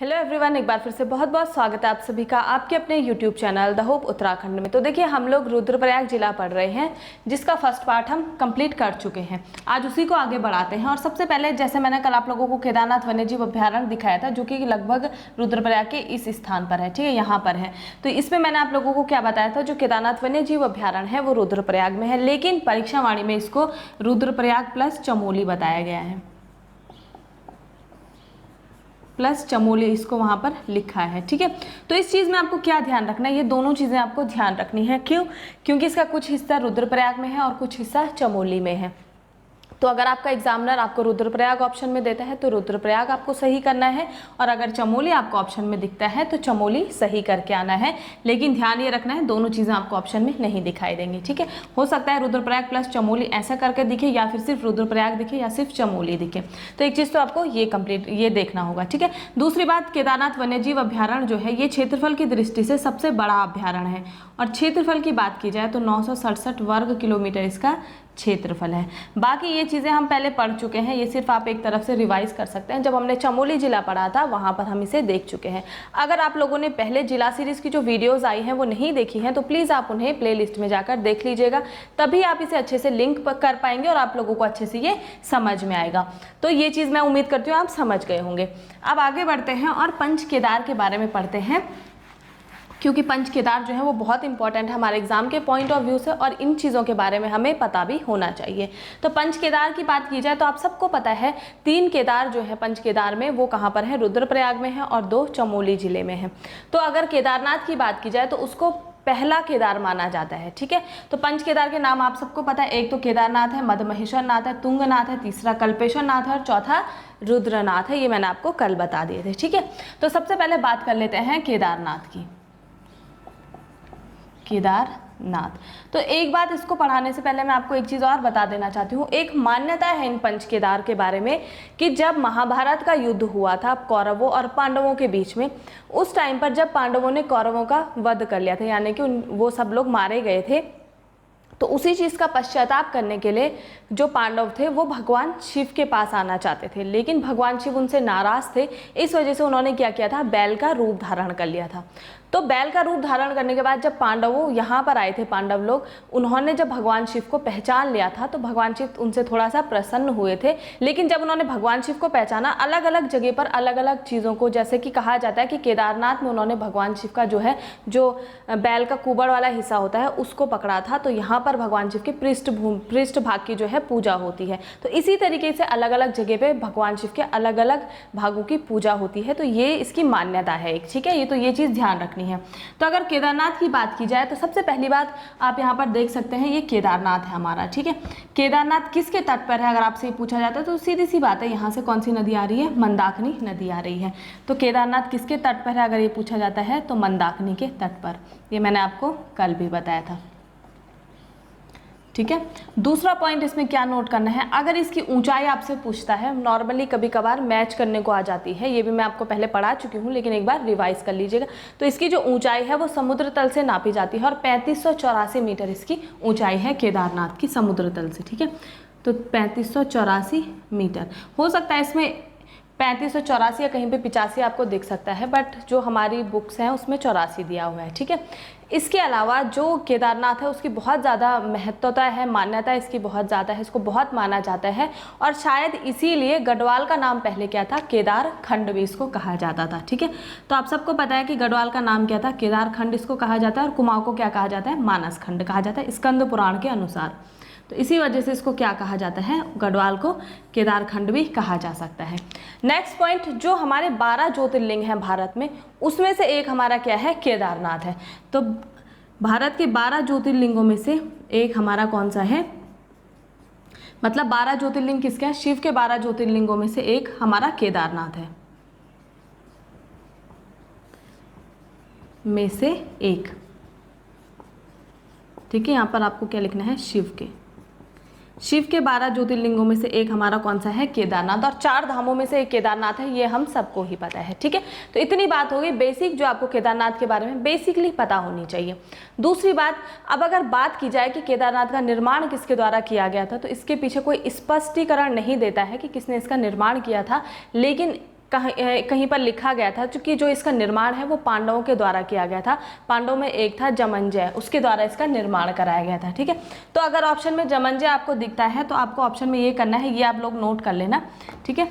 Hello everyone, एक बार फिर से बहुत बहुत स्वागत है आप सभी का आपके अपने YouTube channel the hope Uttarakhand में। तो देखिए, हम लोग रुद्रप्रयाग जिला पढ़ रहे हैं, जिसका फर्स्ट पार्ट हम कंप्लीट कर चुके हैं। आज उसी को आगे बढ़ाते हैं। और सबसे पहले, जैसे मैंने कल आप लोगों को केदारनाथ वन्यजीव अभ्यारण्य दिखाया था, जो कि लगभग रुद्रप्रयाग के इस स्थान पर है, ठीक है, यहाँ पर है। तो इसमें मैंने आप लोगों को क्या बताया था, जो केदारनाथ वन्यजीव अभ्यारण्य है वो रुद्रप्रयाग में है, लेकिन परीक्षा वाणी में इसको रुद्रप्रयाग प्लस चमोली बताया गया है, प्लस चमोली इसको वहाँ पर लिखा है, ठीक है। तो इस चीज़ में आपको क्या ध्यान रखना है, ये दोनों चीज़ें आपको ध्यान रखनी है। क्यों? क्योंकि इसका कुछ हिस्सा रुद्रप्रयाग में है और कुछ हिस्सा चमोली में है। तो अगर आपका एग्जामिनर आपको रुद्रप्रयाग ऑप्शन में देता है तो रुद्रप्रयाग आपको सही करना है, और अगर चमोली आपको ऑप्शन में दिखता है तो चमोली सही करके आना है। लेकिन ध्यान ये रखना है, दोनों चीज़ें आपको ऑप्शन में नहीं दिखाई देंगी, ठीक है। हो सकता है रुद्रप्रयाग प्लस चमोली ऐसा करके दिखे, या फिर सिर्फ रुद्रप्रयाग दिखे, या सिर्फ चमोली दिखे। तो एक चीज़ तो आपको ये देखना होगा, ठीक है। दूसरी बात, केदारनाथ वन्यजीव अभ्यारण्य जो है ये क्षेत्रफल की दृष्टि से सबसे बड़ा अभ्यारण्य है, और क्षेत्रफल की बात की जाए तो 967 वर्ग किलोमीटर इसका क्षेत्रफल है। बाकी ये चीज़ें हम पहले पढ़ चुके हैं, ये सिर्फ आप एक तरफ से रिवाइज कर सकते हैं। जब हमने चमोली जिला पढ़ा था वहाँ पर हम इसे देख चुके हैं। अगर आप लोगों ने पहले जिला सीरीज़ की जो वीडियोस आई हैं वो नहीं देखी हैं तो प्लीज़ आप उन्हें प्लेलिस्ट में जाकर देख लीजिएगा, तभी आप इसे अच्छे से लिंक कर पाएंगे और आप लोगों को अच्छे से ये समझ में आएगा। तो ये चीज़ मैं उम्मीद करती हूँ आप समझ गए होंगे। अब आगे बढ़ते हैं और पंच केदार के बारे में पढ़ते हैं, क्योंकि पंच केदार जो है वो बहुत इंपॉर्टेंट है हमारे एग्जाम के पॉइंट ऑफ व्यू से, और इन चीज़ों के बारे में हमें पता भी होना चाहिए। तो पंच केदार की बात की जाए तो आप सबको पता है 3 केदार जो है पंच केदार में वो कहाँ पर है, रुद्रप्रयाग में है, और 2 चमोली जिले में है। तो अगर केदारनाथ की बात की जाए तो उसको पहला केदार माना जाता है, ठीक है। तो पंच केदार के नाम आप सबको पता है, एक तो केदारनाथ है, मधमहेश्वर नाथ है, तुंगनाथ है, तीसरा कल्पेश्वर नाथ है, और चौथा रुद्रनाथ है। ये मैंने आपको कल बता दिए थे, ठीक है। तो सबसे पहले बात कर लेते हैं केदारनाथ की। केदारनाथ, तो एक बात, इसको पढ़ाने से पहले मैं आपको एक चीज़ और बता देना चाहती हूँ। एक मान्यता है इन पंच केदार के बारे में कि जब महाभारत का युद्ध हुआ था कौरवों और पांडवों के बीच में, उस टाइम पर जब पांडवों ने कौरवों का वध कर लिया था, यानी कि वो सब लोग मारे गए थे, तो उसी चीज़ का पश्चाताप करने के लिए जो पांडव थे वो भगवान शिव के पास आना चाहते थे, लेकिन भगवान शिव उनसे नाराज़ थे। इस वजह से उन्होंने क्या किया था, बैल का रूप धारण कर लिया था। तो बैल का रूप धारण करने के बाद जब पांडवों यहाँ पर आए थे, पांडव लोग, उन्होंने जब भगवान शिव को पहचान लिया था तो भगवान शिव उनसे थोड़ा सा प्रसन्न हुए थे। लेकिन जब उन्होंने भगवान शिव को पहचाना, अलग अलग जगह पर अलग अलग चीज़ों को, जैसे कि कहा जाता है कि केदारनाथ में उन्होंने भगवान शिव का जो बैल का कुबड़ वाला हिस्सा होता है उसको पकड़ा था, तो यहाँ पर भगवान शिव के पृष्ठ भाग की जो है पूजा होती है। तो इसी तरीके से अलग अलग जगह पे भगवान शिव के अलग अलग भागों की पूजा होती है। तो ये इसकी मान्यता है एक, ठीक है। ये चीज़ ध्यान रखनी है। तो अगर केदारनाथ की बात की जाए तो सबसे पहली बात आप यहाँ पर देख सकते हैं, ये केदारनाथ है हमारा, ठीक है। केदारनाथ किसके तट पर है अगर आपसे पूछा जाता है तो सीधी सी बात है, यहाँ से कौन सी नदी आ रही है, मंदाकिनी नदी आ रही है। तो केदारनाथ किसके तट पर है अगर ये पूछा जाता है तो मंदाकिनी के तट पर। ये मैंने आपको कल भी बताया था, ठीक है। दूसरा पॉइंट इसमें क्या नोट करना है, अगर इसकी ऊंचाई आपसे पूछता है, नॉर्मली कभी कभार मैच करने को आ जाती है, ये भी मैं आपको पहले पढ़ा चुकी हूँ, लेकिन एक बार रिवाइज कर लीजिएगा। तो इसकी जो ऊंचाई है वो समुद्र तल से नापी जाती है, और 3584 मीटर इसकी ऊंचाई है केदारनाथ की समुद्र तल से, ठीक है। तो 3584 मीटर, हो सकता है इसमें 3584 या कहीं पे 85 आपको दिख सकता है, बट जो हमारी बुक्स हैं उसमें 84 दिया हुआ है, ठीक है। इसके अलावा जो केदारनाथ है उसकी बहुत ज़्यादा महत्वता है, मान्यता इसकी बहुत ज़्यादा है, इसको बहुत माना जाता है, और शायद इसीलिए गढ़वाल का नाम पहले क्या था, केदार खंड भी इसको कहा जाता था, ठीक है। तो आप सबको पता है कि गढ़वाल का नाम क्या था, केदार खंड इसको कहा जाता है, और कुमाऊं को क्या कहा जाता है, मानस खंड कहा जाता है स्कंद पुराण के अनुसार। तो इसी वजह से इसको क्या कहा जाता है, गढ़वाल को केदार खंड भी कहा जा सकता है। नेक्स्ट पॉइंट, जो हमारे 12 ज्योतिर्लिंग हैं भारत में, उसमें से एक हमारा क्या है, केदारनाथ है। तो भारत के 12 ज्योतिर्लिंगों में से एक हमारा कौन सा है, मतलब 12 ज्योतिर्लिंग किसके हैं, शिव के 12 ज्योतिर्लिंगों में से एक हमारा केदारनाथ है, में से एक, ठीक है। यहाँ पर आपको क्या लिखना है, शिव के 12 ज्योतिर्लिंगों में से एक हमारा कौन सा है, केदारनाथ, और 4 धामों में से एक केदारनाथ है, ये हम सबको ही पता है, ठीक है। तो इतनी बात हो गई बेसिक, जो आपको केदारनाथ के बारे में बेसिकली पता होनी चाहिए। दूसरी बात, अब अगर बात की जाए कि केदारनाथ का निर्माण किसके द्वारा किया गया था, तो इसके पीछे कोई स्पष्टीकरण नहीं देता है कि किसने इसका निर्माण किया था, लेकिन कहीं पर लिखा गया था, क्योंकि जो इसका निर्माण है वो पांडवों के द्वारा किया गया था। पांडवों में एक था जमंजय, उसके द्वारा इसका निर्माण कराया गया था। ठीक है, तो अगर ऑप्शन में जमंजय आपको दिखता है तो आपको ऑप्शन में ये करना है, ये आप लोग नोट कर लेना। ठीक है,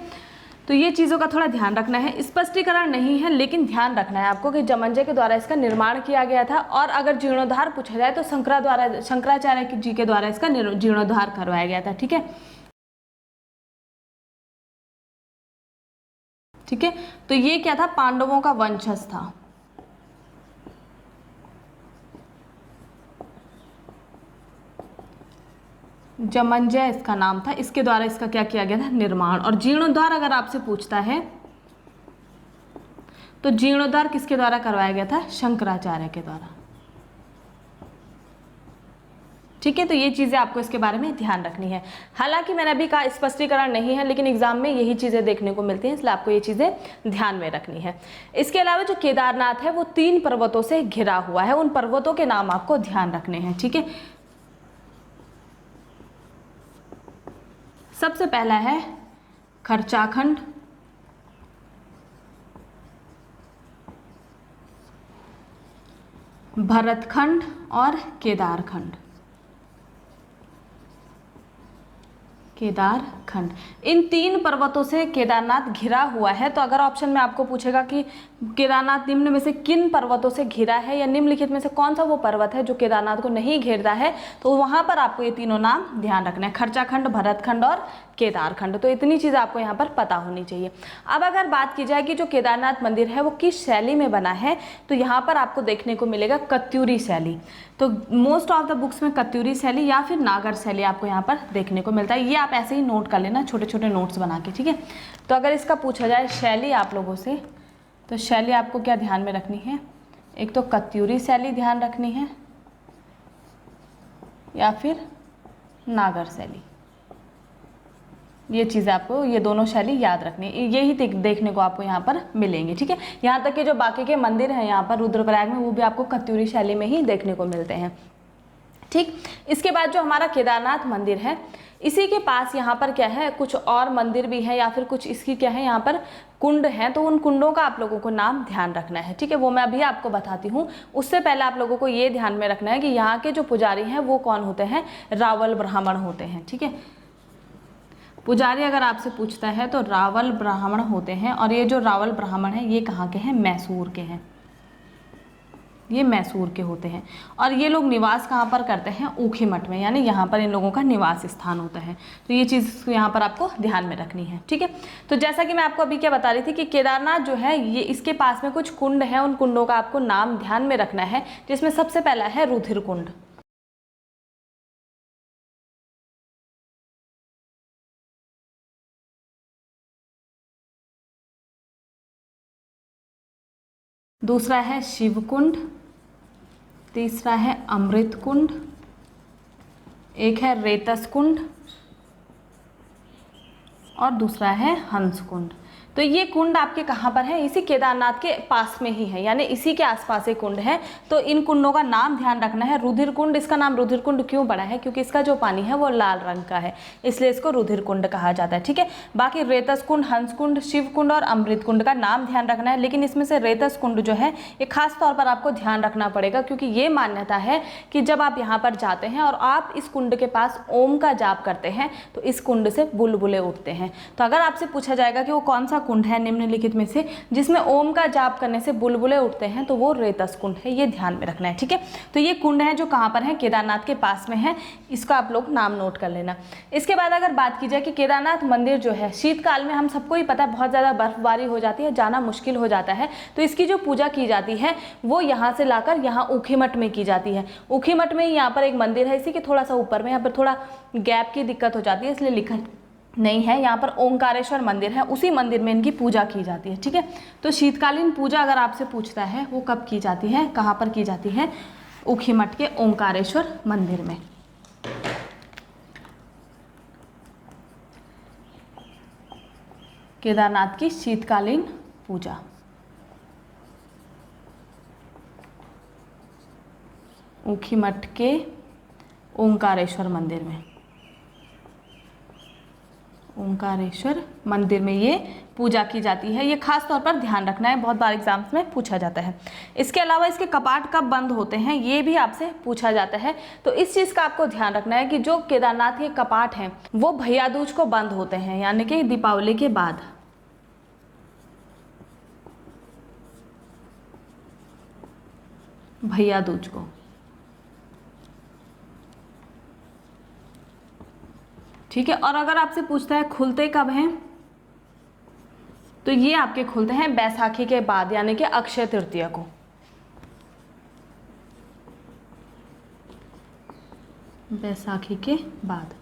तो ये चीज़ों का थोड़ा ध्यान रखना है। स्पष्टीकरण नहीं है लेकिन ध्यान रखना है आपको कि जमंजय के द्वारा इसका निर्माण किया गया था। और अगर जीर्णोद्धार पूछा जाए तो शंकराचार्य जी के द्वारा इसका जीर्णोद्धार करवाया गया था। ठीक है, ठीक है, तो ये क्या था, पांडवों का वंशज था। जमंजय इसका नाम था, इसके द्वारा इसका क्या किया गया था, निर्माण। और जीर्णोद्धार अगर आपसे पूछता है तो जीर्णोद्धार किसके द्वारा करवाया गया था, शंकराचार्य के द्वारा। ठीक है, तो ये चीज़ें आपको इसके बारे में ध्यान रखनी है। हालांकि मैंने अभी कहा स्पष्टीकरण नहीं है, लेकिन एग्जाम में यही चीज़ें देखने को मिलती हैं, इसलिए आपको ये चीज़ें ध्यान में रखनी है। इसके अलावा जो केदारनाथ है वो 3 पर्वतों से घिरा हुआ है, उन पर्वतों के नाम आपको ध्यान रखने हैं। ठीक है, सबसे पहला है खर्चाखंड, भरतखंड और केदारखंड। केदारखंड, इन 3 पर्वतों से केदारनाथ घिरा हुआ है। तो अगर ऑप्शन में आपको पूछेगा कि केदारनाथ निम्न में से किन पर्वतों से घिरा है, या निम्नलिखित में से कौन सा वो पर्वत है जो केदारनाथ को नहीं घेरता है, तो वहां पर आपको ये तीनों नाम ध्यान रखना है, खर्चाखंड, भरतखंड और केदारखंड। तो इतनी चीज़ आपको यहाँ पर पता होनी चाहिए। अब अगर बात की जाए कि जो केदारनाथ मंदिर है वो किस शैली में बना है, तो यहाँ पर आपको देखने को मिलेगा कत्यूरी शैली। तो मोस्ट ऑफ द बुक्स में कत्यूरी शैली या फिर नागर शैली आपको यहाँ पर देखने को मिलता है। ये आप ऐसे ही नोट कर लेना, छोटे छोटे नोट्स बना के। ठीक है, तो अगर इसका पूछा जाए शैली आप लोगों से, तो शैली आपको क्या ध्यान में रखनी है, एक तो कत्यूरी शैली ध्यान रखनी है या फिर नागर शैली। ये चीज़ें आपको, ये दोनों शैली याद रखनी है, यही देखने को आपको यहाँ पर मिलेंगे। ठीक है, यहाँ तक कि जो बाकी के मंदिर हैं यहाँ पर रुद्रप्रयाग में, वो भी आपको कत्यूरी शैली में ही देखने को मिलते हैं। ठीक, इसके बाद जो हमारा केदारनाथ मंदिर है, इसी के पास यहाँ पर क्या है, कुछ और मंदिर भी है या फिर कुछ इसकी क्या है, यहाँ पर कुंड हैं। तो उन कुंडों का आप लोगों को नाम ध्यान रखना है। ठीक है, वो मैं अभी आपको बताती हूँ। उससे पहले आप लोगों को ये ध्यान में रखना है कि यहाँ के जो पुजारी हैं वो कौन होते हैं, रावल ब्राह्मण होते हैं। ठीक है, पुजारी अगर आपसे पूछता है तो रावल ब्राह्मण होते हैं। और ये जो रावल ब्राह्मण हैं ये कहाँ के हैं, मैसूर के हैं, ये मैसूर के होते हैं। और ये लोग निवास कहाँ पर करते हैं, ऊखी मठ में, यानी यहाँ पर इन लोगों का निवास स्थान होता है। तो ये चीज़ यहाँ पर आपको ध्यान में रखनी है। ठीक है, तो जैसा कि मैं आपको अभी क्या बता रही थी कि केदारनाथ जो है ये, इसके पास में कुछ कुंड हैं, उन कुंडों का आपको नाम ध्यान में रखना है, जिसमें सबसे पहला है रुधिर कुंड। दूसरा है शिव कुंड, तीसरा है अमृत कुंड, एक है रेतस कुंड और दूसरा है हंस कुंड। तो ये कुंड आपके कहाँ पर है, इसी केदारनाथ के पास में ही है, यानी इसी के आसपास एक कुंड है। तो इन कुंडों का नाम ध्यान रखना है। रुधिर कुंड, इसका नाम रुधिर कुंड क्यों पड़ा है, क्योंकि इसका जो पानी है वो लाल रंग का है, इसलिए इसको रुधिर कुंड कहा जाता है। ठीक है, बाकी रेतस कुंड, हंस कुंड, शिव कुंड और अमृत कुंड का नाम ध्यान रखना है। लेकिन इसमें से रेतस कुंड जो है ये खास तौर पर आपको ध्यान रखना पड़ेगा, क्योंकि ये मान्यता है कि जब आप यहाँ पर जाते हैं और आप इस कुंड के पास ओम का जाप करते हैं तो इस कुंड से बुलबुले उठते हैं। तो अगर आपसे पूछा जाएगा कि वो कौन सा कुंड है निम्नलिखित में से जिसमें ओम का जाप करने से बुलबुले उठते हैं, तो वो रेतस कुंड है, ये ध्यान में रखना है। ठीक है, तो ये कुंड है जो कहाँ पर है, केदारनाथ के पास में है, इसका आप लोग नाम नोट कर लेना। इसके बाद अगर बात की जाए कि केदारनाथ मंदिर जो है शीतकाल में, हम सबको ही पता है बहुत ज़्यादा बर्फबारी हो जाती है, जाना मुश्किल हो जाता है, तो इसकी जो पूजा की जाती है वो यहाँ से लाकर यहाँ ऊखीमठ में की जाती है। ऊखीमठ में ही यहाँ पर एक मंदिर है, इसी के थोड़ा सा ऊपर में, यहाँ पर थोड़ा गैप की दिक्कत हो जाती है इसलिए लिखा नहीं है, यहाँ पर ओंकारेश्वर मंदिर है, उसी मंदिर में इनकी पूजा की जाती है। ठीक है, तो शीतकालीन पूजा अगर आपसे पूछता है वो कब की जाती है, कहाँ पर की जाती है, ऊखीमठ के ओंकारेश्वर मंदिर में। केदारनाथ की शीतकालीन पूजा ऊखीमठ के ओंकारेश्वर मंदिर में। ओंकारेश्वर मंदिर में ये पूजा की जाती है। ये खास तौर पर ध्यान रखना है, बहुत बार एग्जाम्स में पूछा जाता है। इसके अलावा इसके कपाट कब बंद होते हैं ये भी आपसे पूछा जाता है। तो इस चीज़ का आपको ध्यान रखना है कि जो केदारनाथ के कपाट हैं वो भैया दूज को बंद होते हैं, यानी कि दीपावली के बाद। भैया दूज को, ठीक है। और अगर आपसे पूछता है खुलते कब हैं, तो ये आपके खुलते हैं बैसाखी के बाद, यानी कि अक्षय तृतीया को। बैसाखी के बाद।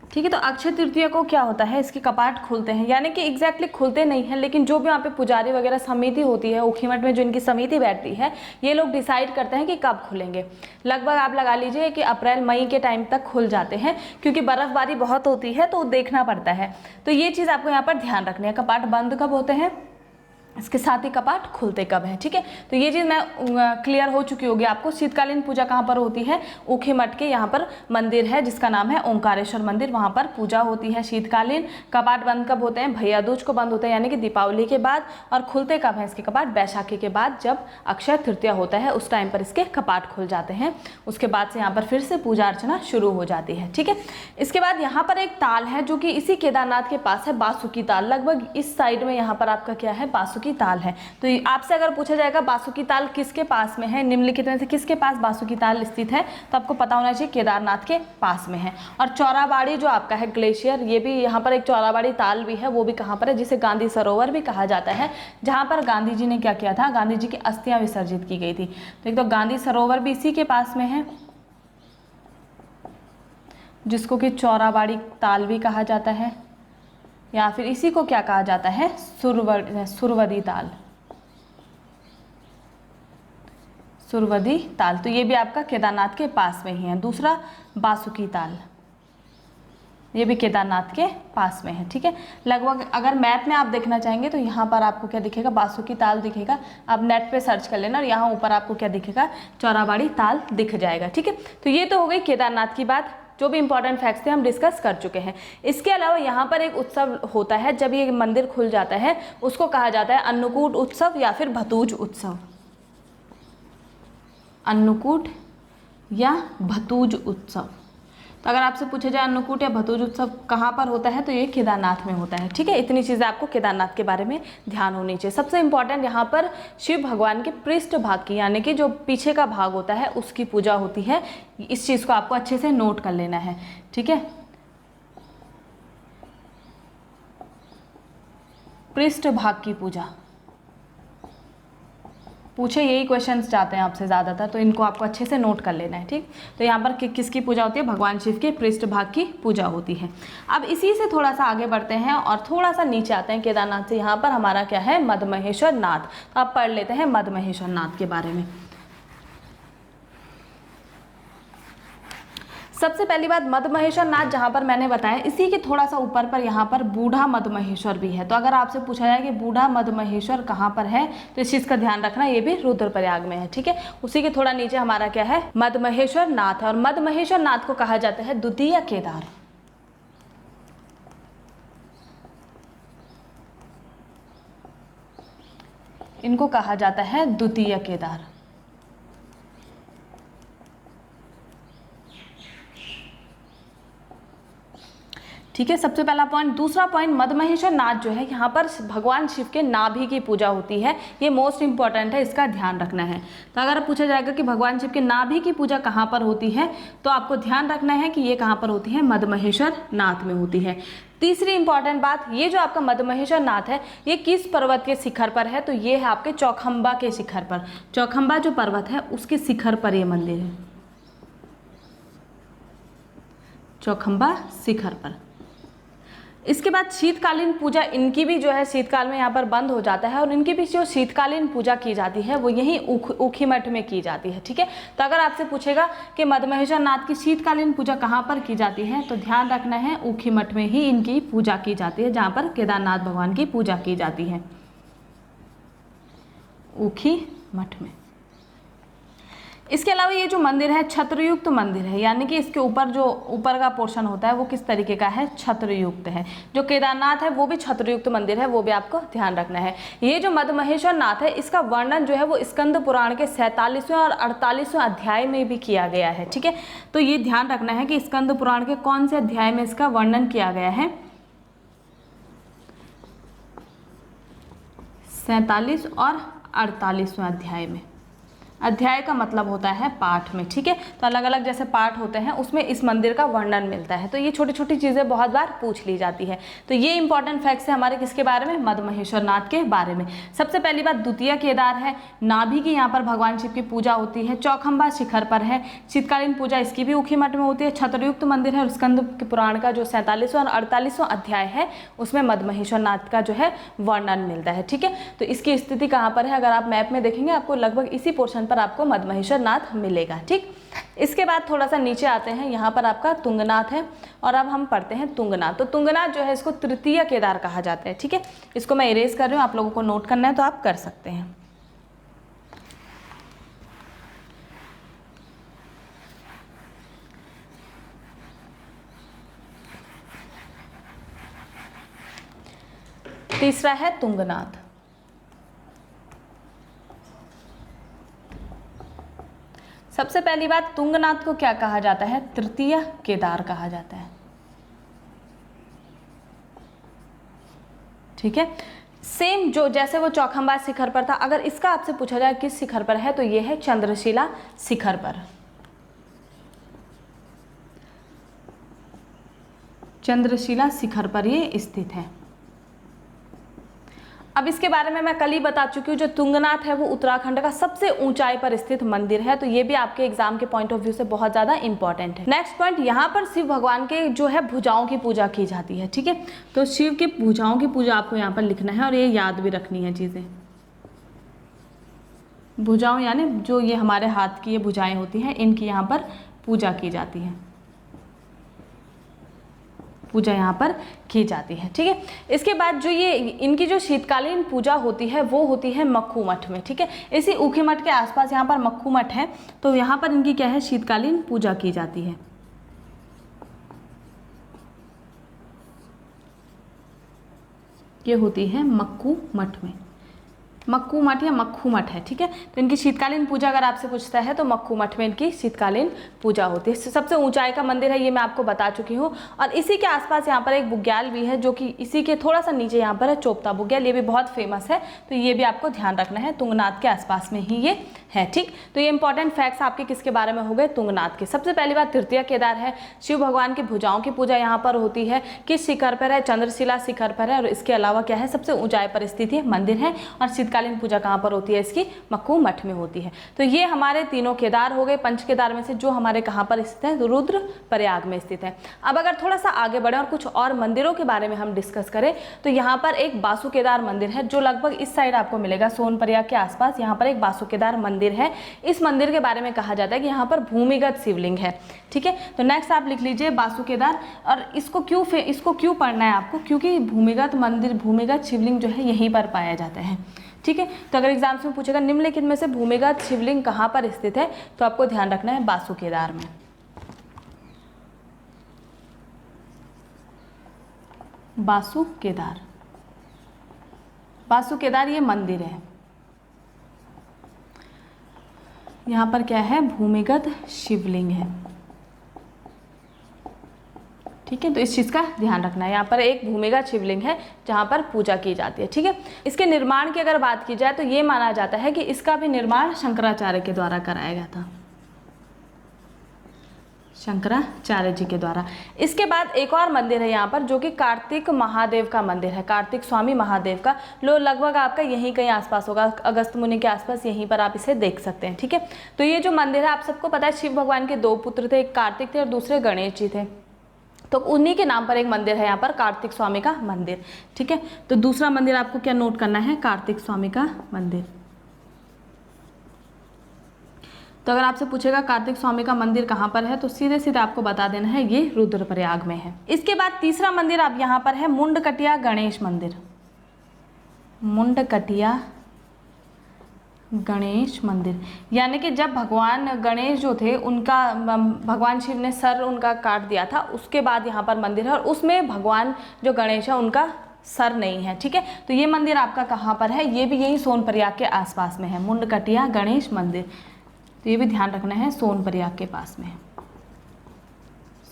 ठीक है। तो अक्षय तृतीया को क्या होता है, इसके कपाट खुलते हैं, यानी कि एग्जैक्टली खुलते नहीं हैं, लेकिन जो भी वहाँ पे पुजारी वगैरह समिति होती है, ऊखीमठ में जो इनकी समिति बैठती है, ये लोग डिसाइड करते हैं कि कब खुलेंगे। लगभग आप लगा लीजिए कि अप्रैल मई के टाइम तक खुल जाते हैं, क्योंकि बर्फबारी बहुत होती है तो देखना पड़ता है। तो ये चीज़ आपको यहाँ पर ध्यान रखनी है, कपाट बंद कब होते हैं, इसके साथ ही कपाट खुलते कब हैं। ठीक है। तो ये चीज़ मैं क्लियर हो चुकी होगी आपको। शीतकालीन पूजा कहाँ पर होती है, ऊखीमठ के यहाँ पर मंदिर है जिसका नाम है ओंकारेश्वर मंदिर, वहाँ पर पूजा होती है शीतकालीन। कपाट बंद कब होते हैं, भैया दूज को बंद होते हैं, यानी कि दीपावली के बाद। और खुलते कब हैं इसके कपाट, बैसाखी के बाद, जब अक्षय तृतीया होता है उस टाइम पर इसके कपाट खुल जाते हैं। उसके बाद से यहाँ पर फिर से पूजा अर्चना शुरू हो जाती है। ठीक है। इसके बाद यहाँ पर एक ताल है जो कि इसी केदारनाथ के पास है, बासुकी ताल। लगभग इस साइड में यहाँ पर आपका क्या है, बासुकी ताल है। तो आपसे अगर पूछा जाएगा बासुकी ताल किसके पास में है, निम्नलिखित में से किसके पास बासुकी ताल स्थित है, तो आपको पता होना चाहिए केदारनाथ के पास में है। और चौराबाड़ी जो आपका है ग्लेशियर, ये भी यहाँ पर एक चौराबाड़ी ताल भी है, वो भी कहाँ पर है, जिसे गांधी सरोवर भी कहा जाता है, जहाँ पर गांधी जी ने क्या किया था, गांधी जी की अस्थियां विसर्जित की गई थी। तो एक तो गांधी सरोवर भी इसी के पास में है, जिसको कि चौराबाड़ी ताल भी कहा जाता है, या फिर इसी को क्या कहा जाता है, सुरवदी ताल। सुरवदी ताल, तो ये भी आपका केदारनाथ के पास में ही है। दूसरा बासुकी ताल, ये भी केदारनाथ के पास में है। ठीक है। लगभग अगर मैप में आप देखना चाहेंगे तो यहाँ पर आपको क्या दिखेगा, बासुकी ताल दिखेगा। आप नेट पे सर्च कर लेना और यहाँ ऊपर आपको क्या दिखेगा, चौराबाड़ी ताल दिख जाएगा। ठीक है। तो ये तो हो गई केदारनाथ की बात, जो भी इंपॉर्टेंट फैक्ट्स थे हम डिस्कस कर चुके हैं। इसके अलावा यहाँ पर एक उत्सव होता है, जब ये मंदिर खुल जाता है उसको कहा जाता है अन्नकूट उत्सव या फिर भतूज उत्सव। अन्नकूट या भतूज उत्सव। तो अगर आपसे पूछा जाए अन्नकूट या भतूज उत्सव कहाँ पर होता है, तो ये केदारनाथ में होता है। ठीक है। इतनी चीज़ें आपको केदारनाथ के बारे में ध्यान होनी चाहिए। सबसे इंपॉर्टेंट यहाँ पर शिव भगवान के पृष्ठ भाग की, यानी कि जो पीछे का भाग होता है उसकी पूजा होती है। इस चीज़ को आपको अच्छे से नोट कर लेना है। ठीक है। पृष्ठ भाग की पूजा पूछे, यही क्वेश्चंस जाते हैं आपसे ज़्यादातर, तो इनको आपको अच्छे से नोट कर लेना है। ठीक। तो यहाँ पर किसकी पूजा होती है, भगवान शिव के पृष्ठ भाग की पूजा होती है। अब इसी से थोड़ा सा आगे बढ़ते हैं और थोड़ा सा नीचे आते हैं केदारनाथ से। यहाँ पर हमारा क्या है, मदमहेश्वर नाथ। तो आप पढ़ लेते हैं मदमहेश्वर नाथ के बारे में। सबसे पहली बात, मदमहेश्वर नाथ जहाँ पर मैंने बताया, इसी के थोड़ा सा ऊपर पर यहाँ पर बूढ़ा मदमहेश्वर भी है। तो अगर आपसे पूछा जाए कि बूढ़ा मदमहेश्वर कहाँ पर है, तो इस चीज़ का ध्यान रखना, ये भी रुद्रप्रयाग में है। ठीक है। उसी के थोड़ा नीचे हमारा क्या है, मदमहेश्वर नाथ है। और मदमहेश्वर नाथ को कहा जाता है द्वितीय केदार। इनको कहा जाता है द्वितीय केदार। ठीक है। सबसे पहला पॉइंट। दूसरा पॉइंट, मदमहेश्वर नाथ जो है, यहाँ पर भगवान शिव के नाभि की पूजा होती है। ये मोस्ट इंपॉर्टेंट है, इसका ध्यान रखना है। तो अगर पूछा जाएगा कि भगवान शिव के नाभि की पूजा कहाँ पर होती है, तो आपको ध्यान रखना है कि ये कहाँ पर होती है, मदमहेश्वर नाथ में होती है। तीसरी इंपॉर्टेंट बात, ये जो आपका मदमहेश्वर नाथ है, ये किस पर्वत के शिखर पर है, तो ये है आपके चौखंबा के शिखर पर। चौखंबा जो पर्वत है उसके शिखर पर ये मंदिर है, चौखंबा शिखर पर। इसके बाद शीतकालीन पूजा इनकी भी जो है शीतकाल में यहाँ पर बंद हो जाता है, और इनकी भी जो शीतकालीन पूजा की जाती है वो यहीं ऊखीमठ में की जाती है। ठीक है। तो अगर आपसे पूछेगा कि मदमहेश्वर नाथ की शीतकालीन पूजा कहाँ पर की जाती है, तो ध्यान रखना है ऊखीमठ में ही इनकी पूजा की जाती है, जहाँ पर केदारनाथ भगवान की पूजा की जाती है, ऊखीमठ में। इसके अलावा ये जो मंदिर है छत्रयुक्त मंदिर है, यानी कि इसके ऊपर जो ऊपर का पोर्शन होता है वो किस तरीके का है, छत्रयुक्त है। जो केदारनाथ है वो भी छत्रयुक्त मंदिर है, वो भी आपको ध्यान रखना है। ये जो मद्महेश्वर नाथ है इसका वर्णन जो है वो स्कंद पुराण के 47वें और 48वें अध्याय में भी किया गया है। ठीक है, तो ये ध्यान रखना है कि स्कंद पुराण के कौन से अध्याय में इसका वर्णन किया गया है, 47 और 48वें अध्याय में। अध्याय का मतलब होता है पाठ में। ठीक है, तो अलग अलग जैसे पाठ होते हैं उसमें इस मंदिर का वर्णन मिलता है। तो ये छोटी छोटी चीज़ें बहुत बार पूछ ली जाती है। तो ये इंपॉर्टेंट फैक्ट्स है हमारे किसके बारे में, मद्महेश्वर नाथ के बारे में। सबसे पहली बात द्वितीय केदार है, नाभि की यहाँ पर भगवान शिव की पूजा होती है, चौखंबा शिखर पर है, शीतकालीन पूजा इसकी भी ऊखीमठ में होती है, छत्रयुक्त मंदिर है और स्कंद पुराण का जो 47वां और 48वां अध्याय है उसमें मद्महेश्वर नाथ का जो है वर्णन मिलता है। ठीक है, तो इसकी स्थिति कहाँ पर है, अगर आप मैप में देखेंगे आपको लगभग इसी पोर्शन पर आपको मद्महेश्वर नाथ मिलेगा। ठीक, इसके बाद थोड़ा सा नीचे आते हैं, यहाँ पर आपका तुंगनाथ है और अब हम पढ़ते हैं तुंगनाथ। तो तुंगनाथ जो है इसको तृतीय केदार कहा जाता है। ठीक है, इसको मैं इरेज कर रही हूँ, आप लोगों को नोट करना है तो आप कर सकते हैं। तीसरा है तुंगनाथ। सबसे पहली बात, तुंगनाथ को क्या कहा जाता है, तृतीय केदार कहा जाता है। ठीक है, सेम जो जैसे वो चौखंबा शिखर पर था, अगर इसका आपसे पूछा जाए किस शिखर पर है तो ये है चंद्रशिला शिखर पर। चंद्रशिला शिखर पर ये स्थित है। अब इसके बारे में मैं कल ही बता चुकी हूँ, जो तुंगनाथ है वो उत्तराखंड का सबसे ऊंचाई पर स्थित मंदिर है। तो ये भी आपके एग्जाम के पॉइंट ऑफ व्यू से बहुत ज़्यादा इंपॉर्टेंट है। नेक्स्ट पॉइंट, यहाँ पर शिव भगवान के जो है भुजाओं की पूजा की जाती है। ठीक है, तो शिव के भुजाओं की पूजा आपको यहाँ पर लिखना है और ये याद भी रखनी है चीज़ें। भुजाओं यानी जो ये हमारे हाथ की ये भुजाएं होती हैं, इनकी यहाँ पर पूजा की जाती है, पूजा यहाँ पर की जाती है। ठीक है, इसके बाद जो ये इनकी जो शीतकालीन पूजा होती है वो होती है मक्खू मठ में। ठीक है, इसी ऊखीमठ के आसपास यहाँ पर मक्खू मठ है, तो यहाँ पर इनकी क्या है, शीतकालीन पूजा की जाती है। ये होती है मक्खू मठ में, मक्खू मठ या मक्खू मठ है। ठीक है, तो इनकी शीतकालीन पूजा अगर आपसे पूछता है तो मक्खू मठ में इनकी शीतकालीन पूजा होती है। सबसे ऊंचाई का मंदिर है, ये मैं आपको बता चुकी हूँ। और इसी के आसपास यहाँ पर एक बुग्याल भी है, जो कि इसी के थोड़ा सा नीचे यहाँ पर है चोपता बुग्याल, ये भी बहुत फेमस है। तो ये भी आपको ध्यान रखना है, तुंगनाथ के आसपास में ही ये है। ठीक, तो ये इंपॉर्टेंट फैक्ट्स आपके किसके बारे में हो गए, तुंगनाथ के। सबसे पहली बात, तृतीय केदार है, शिव भगवान की भुजाओं की पूजा यहाँ पर होती है। किस शिखर पर है, चंद्रशिला शिखर पर है। और इसके अलावा क्या है, सबसे ऊंचाई पर स्थित है मंदिर है। और शीतकालीन पूजा कहाँ पर होती है, इसकी मक्खू मठ में होती है। तो ये हमारे तीनों केदार हो गए, पंच केदार में से जो हमारे कहाँ पर स्थित है, रुद्र प्रयाग में स्थित है। अब अगर थोड़ा सा आगे बढ़े और कुछ और मंदिरों के बारे में हम डिस्कस करें तो यहाँ पर एक बासुकेदार मंदिर है, जो लगभग इस साइड आपको मिलेगा, सोनप्रयाग के आसपास यहाँ पर एक बासुकेदार मंदिर है। इस मंदिर के बारे में कहा जाता है कि यहाँ पर भूमिगत शिवलिंग है। ठीक है, तो नेक्स्ट आप लिख लीजिए बासुकेदार। और इसको क्यों पढ़ना है आपको, क्योंकि भूमिगत मंदिर, भूमिगत शिवलिंग जो है यहीं पर पाया जाता है। ठीक है, तो अगर एग्जाम्स में पूछेगा निम्नलिखित में से भूमिगत शिवलिंग कहाँ पर स्थित है, तो आपको ध्यान रखना है बासुकेदार में। बासुकेदार, बासुकेदार ये मंदिर है, यहाँ पर क्या है, भूमिगत शिवलिंग है। ठीक है, तो इस चीज़ का ध्यान रखना है। यहाँ पर एक भूमिगत शिवलिंग है जहाँ पर पूजा की जाती है। ठीक है, इसके निर्माण की अगर बात की जाए तो ये माना जाता है कि इसका भी निर्माण शंकराचार्य के द्वारा कराया गया था, शंकराचार्य जी के द्वारा। इसके बाद एक और मंदिर है यहाँ पर, जो कि कार्तिक महादेव का मंदिर है, कार्तिक स्वामी महादेव का। लगभग आपका यहीं कहीं आसपास होगा, अगस्त मुनि के आसपास, यहीं पर आप इसे देख सकते हैं। ठीक है, तो ये जो मंदिर है, आप सबको पता है शिव भगवान के दो पुत्र थे, एक कार्तिक थे और दूसरे गणेश जी थे। तो उन्हीं के नाम पर एक मंदिर है यहाँ पर, कार्तिक स्वामी का मंदिर। ठीक है, तो दूसरा मंदिर आपको क्या नोट करना है, कार्तिक स्वामी का मंदिर। तो अगर आपसे पूछेगा कार्तिक स्वामी का मंदिर कहाँ पर है, तो सीधे सीधे आपको बता देना है ये रुद्रप्रयाग में है। इसके बाद तीसरा मंदिर अब यहाँ पर है मुंडकटिया गणेश मंदिर, मुंडकटिया गणेश मंदिर, यानी कि जब भगवान गणेश जो थे उनका भगवान शिव ने सर उनका काट दिया था, उसके बाद यहाँ पर मंदिर है और उसमें भगवान जो गणेश है उनका सर नहीं है। ठीक है, तो ये मंदिर आपका कहाँ पर है, ये भी यही सोनप्रयाग के आसपास में है, मुंडकटिया गणेश मंदिर। तो ये भी ध्यान रखना है, सोनप्रयाग के पास में है,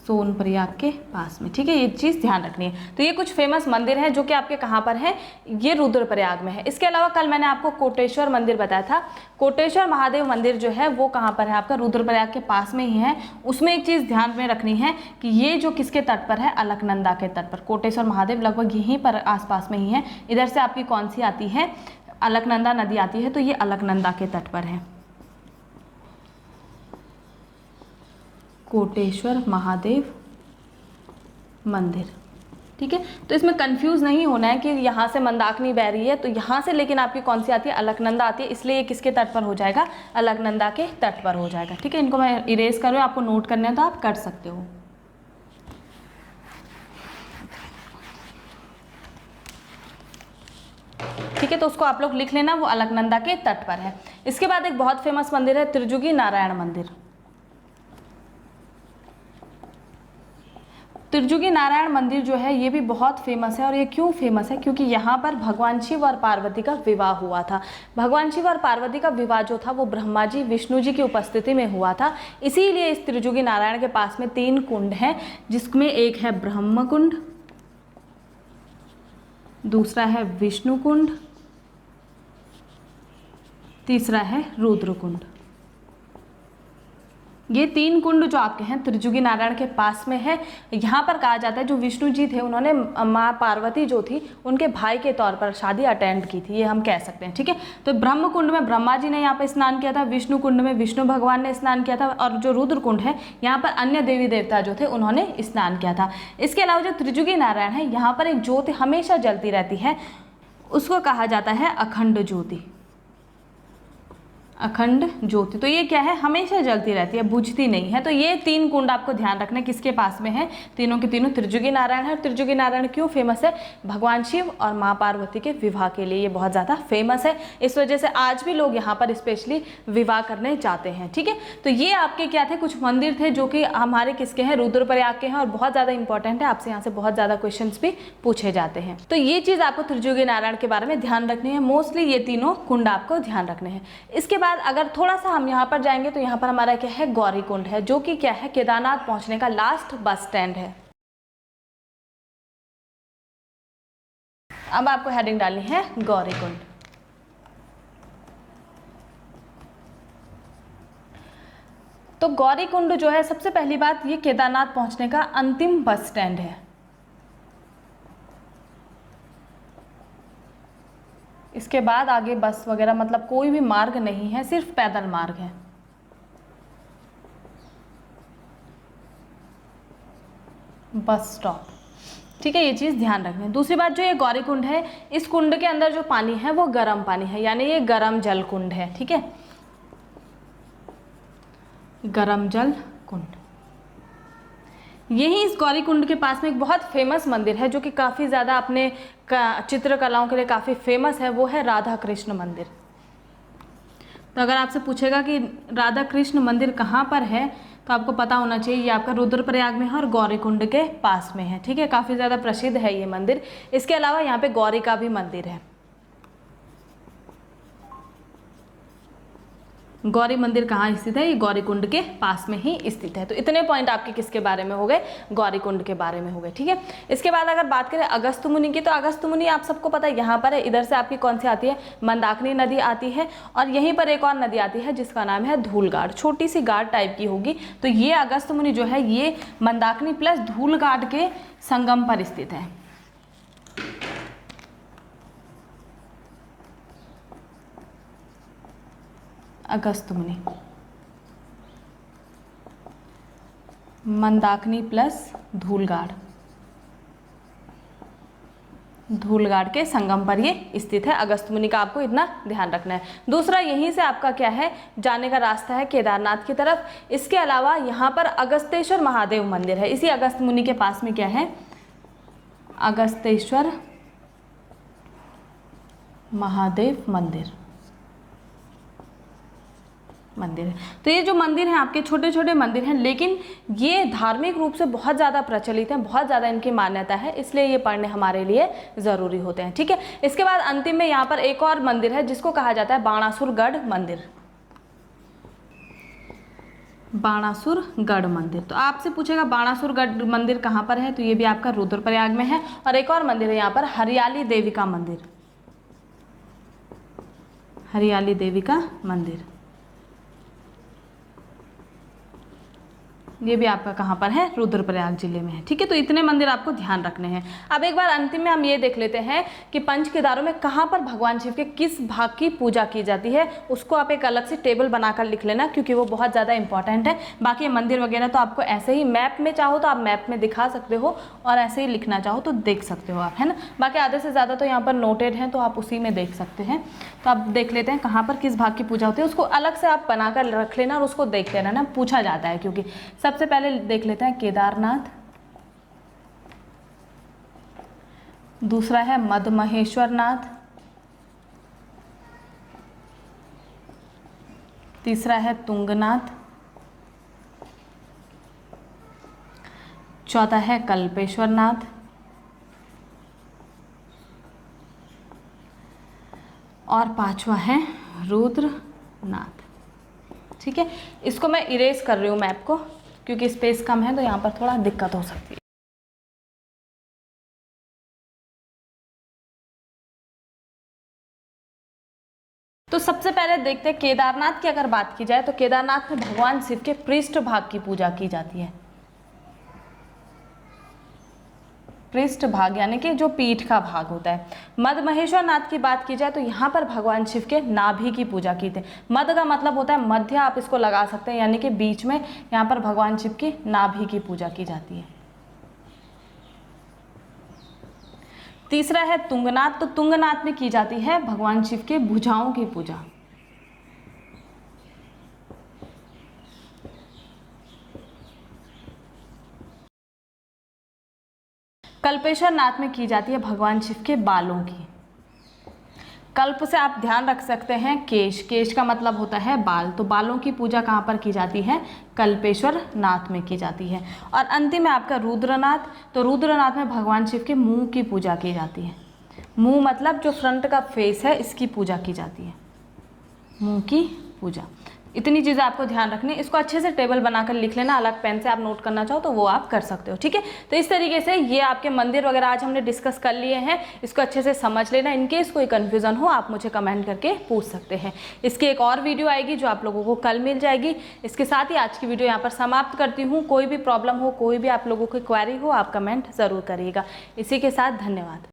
सोनप्रयाग के पास में। ठीक है, ये चीज़ ध्यान रखनी है। तो ये कुछ फेमस मंदिर हैं जो कि आपके कहाँ पर हैं, ये रुद्रप्रयाग में है। इसके अलावा कल मैंने आपको कोटेश्वर मंदिर बताया था, कोटेश्वर महादेव मंदिर जो है वो कहाँ पर है आपका, रुद्रप्रयाग के पास में ही है। उसमें एक चीज़ ध्यान में रखनी है कि ये जो किसके तट पर है, अलकनंदा के तट पर। कोटेश्वर महादेव लगभग यहीं पर आसपास में ही है। इधर से आपकी कौन सी आती है, अलकनंदा नदी आती है, तो ये अलकनंदा के तट पर है, कोटेश्वर महादेव मंदिर। ठीक है, तो इसमें कंफ्यूज नहीं होना है कि यहाँ से मंदाकिनी बह रही है तो यहाँ से, लेकिन आपकी कौन सी आती है, अलकनंदा आती है, इसलिए ये किसके तट पर हो जाएगा, अलकनंदा के तट पर हो जाएगा। ठीक है, इनको मैं इरेज कर रही हूँ, आपको नोट करने हैं तो आप कर सकते हो। ठीक है, तो उसको आप लोग लिख लेना, वो अलकनंदा के तट पर है। इसके बाद एक बहुत फेमस मंदिर है, त्रिजुगी नारायण मंदिर। त्रिजुगी नारायण मंदिर जो है ये भी बहुत फेमस है। और ये क्यों फेमस है, क्योंकि यहाँ पर भगवान शिव और पार्वती का विवाह हुआ था। भगवान शिव और पार्वती का विवाह जो था वो ब्रह्मा जी विष्णु जी की उपस्थिति में हुआ था। इसीलिए इस त्रिजुगी नारायण के पास में 3 कुंड हैं, जिसमें एक है ब्रह्म कुंड, दूसरा है विष्णु कुंड, तीसरा है रुद्र कुंड। ये 3 कुंड जो आपके हैं त्रिजुगी नारायण के पास में है। यहाँ पर कहा जाता है जो विष्णु जी थे उन्होंने माँ पार्वती जो थी उनके भाई के तौर पर शादी अटेंड की थी, ये हम कह सकते हैं। ठीक है, तो ब्रह्म कुंड में ब्रह्मा जी ने यहाँ पर स्नान किया था, विष्णु कुंड में विष्णु भगवान ने स्नान किया था, और जो रुद्र कुंड है यहाँ पर अन्य देवी देवता जो थे उन्होंने स्नान किया था। इसके अलावा जो त्रिजुगी नारायण है यहाँ पर एक ज्योति हमेशा जलती रहती है, उसको कहा जाता है अखंड ज्योति, अखंड ज्योति। तो ये क्या है, हमेशा जलती रहती है, बुझती नहीं है। तो ये 3 कुंड आपको ध्यान रखना है किसके पास में है, तीनों के तीनों त्रिजुगी नारायण है। त्रिजुगी नारायण क्यों फेमस है, भगवान शिव और माँ पार्वती के विवाह के लिए ये बहुत ज़्यादा फेमस है। इस वजह से आज भी लोग यहाँ पर स्पेशली विवाह करने जाते हैं। ठीक है, तो ये आपके क्या थे, कुछ मंदिर थे जो कि हमारे किसके हैं, रुद्रप्रयाग के हैं, और बहुत ज़्यादा इंपॉर्टेंट है, आपसे यहाँ से बहुत ज़्यादा क्वेश्चन भी पूछे जाते हैं। तो ये चीज़ आपको त्रिजुगी नारायण के बारे में ध्यान रखनी है, मोस्टली ये तीनों कुंड आपको ध्यान रखने हैं। इसके अगर थोड़ा सा हम यहाँ पर जाएंगे तो यहाँ पर हमारा क्या है, गौरी कुंड है, जो कि क्या है, केदारनाथ पहुंचने का लास्ट बस स्टैंड है। अब आपको हेडिंग डालनी है गौरी कुंड। तो गौरी कुंड जो है, सबसे पहली बात, ये केदारनाथ पहुंचने का अंतिम बस स्टैंड है। इसके बाद आगे बस वगैरह मतलब कोई भी मार्ग नहीं है, सिर्फ पैदल मार्ग है। Bus stop. ठीक है, ये चीज़ ध्यान रखना। दूसरी बात, जो ये गौरी कुंड है, इस कुंड के अंदर जो पानी है वो गर्म पानी है, यानी ये गर्म जल कुंड है। ठीक है, गर्म जल कुंड। यही इस गौरी कुंड के पास में एक बहुत फेमस मंदिर है जो कि काफ़ी ज़्यादा अपने चित्रकलाओं के लिए काफ़ी फेमस है, वो है राधा कृष्ण मंदिर। तो अगर आपसे पूछेगा कि राधा कृष्ण मंदिर कहाँ पर है, तो आपको पता होना चाहिए ये आपका रुद्रप्रयाग में है और गौरी कुंड के पास में है। ठीक है, काफ़ी ज़्यादा प्रसिद्ध है ये मंदिर। इसके अलावा यहाँ पे गौरी का भी मंदिर है। गौरी मंदिर कहाँ स्थित है, ये गौरी कुंड के पास में ही स्थित है। तो इतने पॉइंट आपके किसके बारे में हो गए, गौरी कुंड के बारे में हो गए। ठीक है, इसके बाद अगर बात करें अगस्त मुनि की, तो अगस्त मुनि आप सबको पता है यहाँ पर है। इधर से आपकी कौन सी आती है, मंदाकिनी नदी आती है, और यहीं पर एक और नदी आती है जिसका नाम है धूलगाड़, छोटी सी गाड़ टाइप की होगी। तो ये अगस्त मुनि जो है ये मंदाकिनी प्लस धूलगाड़ के संगम पर स्थित है। अगस्त मुनि मंदाकिनी प्लस धूलगाड़, धूलगाड़ के संगम पर ये स्थित है। अगस्त मुनि का आपको इतना ध्यान रखना है। दूसरा, यहीं से आपका क्या है, जाने का रास्ता है केदारनाथ की तरफ। इसके अलावा यहाँ पर अगस्तेश्वर महादेव मंदिर है। इसी अगस्त मुनि के पास में क्या है, अगस्तेश्वर महादेव मंदिर। मंदिर है। तो ये जो मंदिर हैं आपके छोटे छोटे मंदिर हैं, लेकिन ये धार्मिक रूप से बहुत ज़्यादा प्रचलित हैं, बहुत ज़्यादा इनकी मान्यता है, इसलिए ये पढ़ने हमारे लिए ज़रूरी होते हैं। ठीक है, इसके बाद अंतिम में यहाँ पर एक और मंदिर है जिसको कहा जाता है बाणासुरगढ़ मंदिर। बाणासुरगढ़ मंदिर, तो आपसे पूछेगा बाणासुरगढ़ मंदिर कहाँ पर है, तो ये भी आपका रुद्रप्रयाग में है। और एक और मंदिर है यहाँ पर हरियाली देवी का मंदिर, हरियाली देवी का मंदिर, ये भी आपका कहाँ पर है, रुद्रप्रयाग जिले में है। ठीक है, तो इतने मंदिर आपको ध्यान रखने हैं। अब एक बार अंतिम में हम ये देख लेते हैं कि पंच केदारों में कहाँ पर भगवान शिव के किस भाग की पूजा की जाती है, उसको आप एक अलग से टेबल बनाकर लिख लेना, क्योंकि वो बहुत ज़्यादा इंपॉर्टेंट है। बाकी मंदिर वगैरह तो आपको ऐसे ही मैप में चाहो तो आप मैप में दिखा सकते हो, और ऐसे ही लिखना चाहो तो देख सकते हो आप, है ना। बाकी आधे से ज़्यादा तो यहाँ पर नोटेड हैं, तो आप उसी में देख सकते हैं। तो आप देख लेते हैं कहाँ पर किस भाग की पूजा होती है, उसको अलग से आप बनाकर रख लेना और उसको देख लेना ना, पूछा जाता है। क्योंकि सबसे पहले देख लेते हैं केदारनाथ, दूसरा है मदमहेश्वरनाथ, तीसरा है तुंगनाथ, चौथा है कल्पेश्वरनाथ, और पांचवा है रुद्रनाथ। ठीक है, इसको मैं इरेज कर रही हूँ मैप को, क्योंकि स्पेस कम है तो यहाँ पर थोड़ा दिक्कत हो सकती है। तो सबसे पहले देखते हैं केदारनाथ की अगर बात की जाए तो केदारनाथ में भगवान शिव के पृष्ठ भाग की पूजा की जाती है। पृष्ठ भाग यानी कि जो पीठ का भाग होता है। मदमहेश्वर नाथ की बात की जाए तो यहाँ पर भगवान शिव के नाभि की पूजा की थी। मद का मतलब होता है मध्य, आप इसको लगा सकते हैं, यानी कि बीच में यहाँ पर भगवान शिव की नाभि की पूजा की जाती है। तीसरा है तुंगनाथ, तो तुंगनाथ में की जाती है भगवान शिव के भुजाओं की पूजा। कल्पेश्वर नाथ में की जाती है भगवान शिव के बालों की। कल्प से आप ध्यान रख सकते हैं केश, केश का मतलब होता है बाल, तो बालों की पूजा कहाँ पर की जाती है, कल्पेश्वर नाथ में की जाती है। और अंतिम में आपका रुद्रनाथ, तो रुद्रनाथ में भगवान शिव के मुंह की पूजा की जाती है। मुंह मतलब जो फ्रंट का फेस है, इसकी पूजा की जाती है, मुंह की पूजा। इतनी चीज़ें आपको ध्यान रखनी है। इसको अच्छे से टेबल बनाकर लिख लेना, अलग पेन से आप नोट करना चाहो तो वो आप कर सकते हो। ठीक है, तो इस तरीके से ये आपके मंदिर वगैरह आज हमने डिस्कस कर लिए हैं, इसको अच्छे से समझ लेना। इनकेस कोई कन्फ्यूज़न हो आप मुझे कमेंट करके पूछ सकते हैं। इसकी एक और वीडियो आएगी जो आप लोगों को कल मिल जाएगी। इसके साथ ही आज की वीडियो यहाँ पर समाप्त करती हूँ। कोई भी प्रॉब्लम हो, कोई भी आप लोगों की क्वेरी हो, आप कमेंट ज़रूर करिएगा। इसी के साथ धन्यवाद।